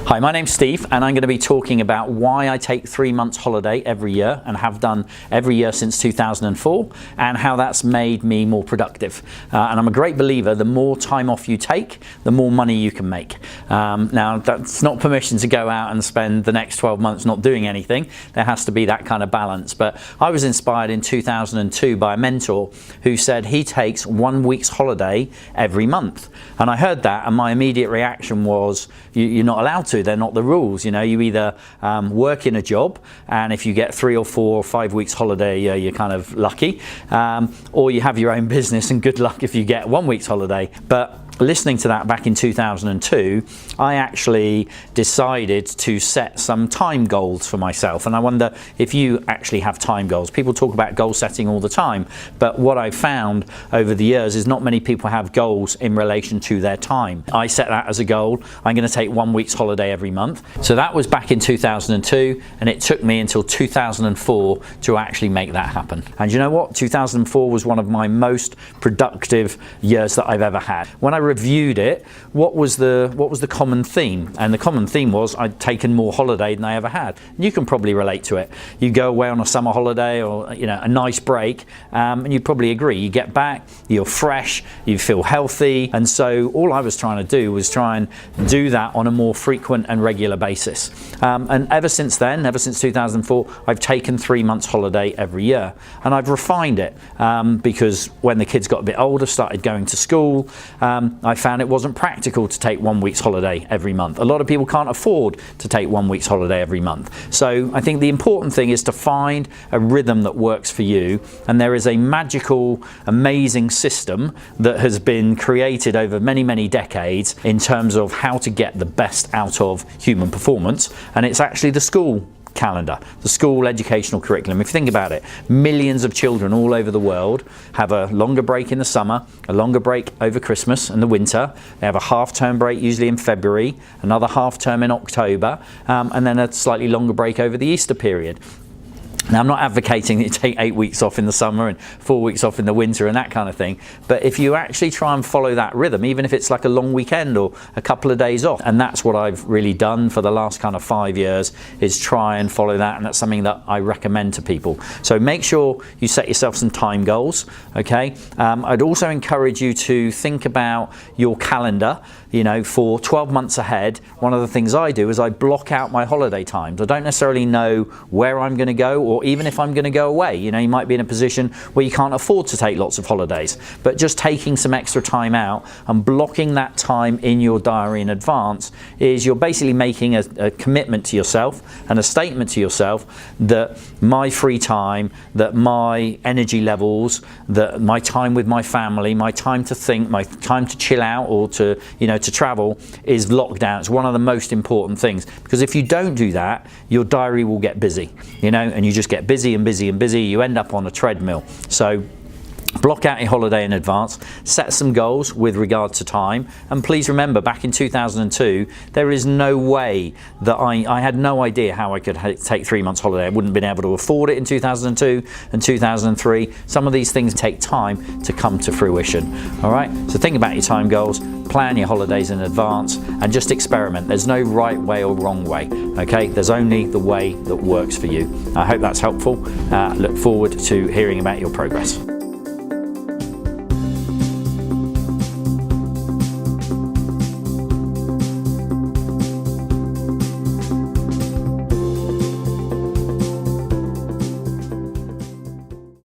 Hi, my name's Steve and I'm going to be talking about why I take 3 months holiday every year and have done every year since 2004 and how that's made me more productive. And I'm a great believer, the more time off you take, the more money you can make. Now that's not permission to go out and spend the next 12 months not doing anything. There has to be that kind of balance. But I was inspired in 2002 by a mentor who said he takes 1 week's holiday every month. And I heard that and my immediate reaction was, you're not allowed to. They're not the rules. You know, you either work in a job, and if you get 3 or 4 or 5 weeks holiday, you're kind of lucky, or you have your own business, and good luck if you get 1 week's holiday. But listening to that back in 2002, I actually decided to set some time goals for myself. And I wonder if you actually have time goals. People talk about goal setting all the time, but what I've found over the years is not many people have goals in relation to their time. I set that as a goal. I'm going to take 1 week's holiday every month. So that was back in 2002, and it took me until 2004 to actually make that happen. And you know what? 2004 was one of my most productive years that I've ever had. When I reviewed it, what was the common theme? And the common theme was I'd taken more holiday than I ever had. And you can probably relate to it. You go away on a summer holiday or a nice break, and you'd probably agree. You get back, you're fresh, you feel healthy, and so all I was trying to do was try and do that on a more frequent and regular basis. And ever since then, ever since 2004, I've taken 3 months holiday every year, and I've refined it because when the kids got a bit older, started going to school, I found it wasn't practical to take 1 week's holiday every month. A lot of people can't afford to take 1 week's holiday every month. So I think the important thing is to find a rhythm that works for you, and there is a magical, amazing system that has been created over many, many decades in terms of how to get the best out of human performance, and it's actually the school calendar, the school educational curriculum. If you think about it, millions of children all over the world have a longer break in the summer, a longer break over Christmas and the winter. They have a half-term break usually in February, another half-term in October, and then a slightly longer break over the Easter period. Now, I'm not advocating that you take 8 weeks off in the summer and 4 weeks off in the winter and that kind of thing, but if you actually try and follow that rhythm, even if it's like a long weekend or a couple of days off, and that's what I've really done for the last kind of 5 years, is try and follow that, and that's something that I recommend to people. So make sure you set yourself some time goals, okay? I'd also encourage you to think about your calendar, for 12 months ahead. One of the things I do is I block out my holiday times. I don't necessarily know where I'm going to go, or even if I'm going to go away. You might be in a position where you can't afford to take lots of holidays, but just taking some extra time out and blocking that time in your diary in advance is you're basically making a commitment to yourself and a statement to yourself that my free time, that my energy levels, that my time with my family, my time to think, my time to chill out or to travel is locked down. It's one of the most important things, because if you don't do that, your diary will get busy, and you just get busy and busy and busy. You end up on a treadmill. So block out your holiday in advance, set some goals with regard to time, and please remember, back in 2002, there is no way that I had no idea how I could take 3 months holiday. I wouldn't have been able to afford it in 2002 and 2003. Some of these things take time to come to fruition. All right, so think about your time goals, plan your holidays in advance, and just experiment. There's no right way or wrong way, okay? There's only the way that works for you. I hope that's helpful. Look forward to hearing about your progress.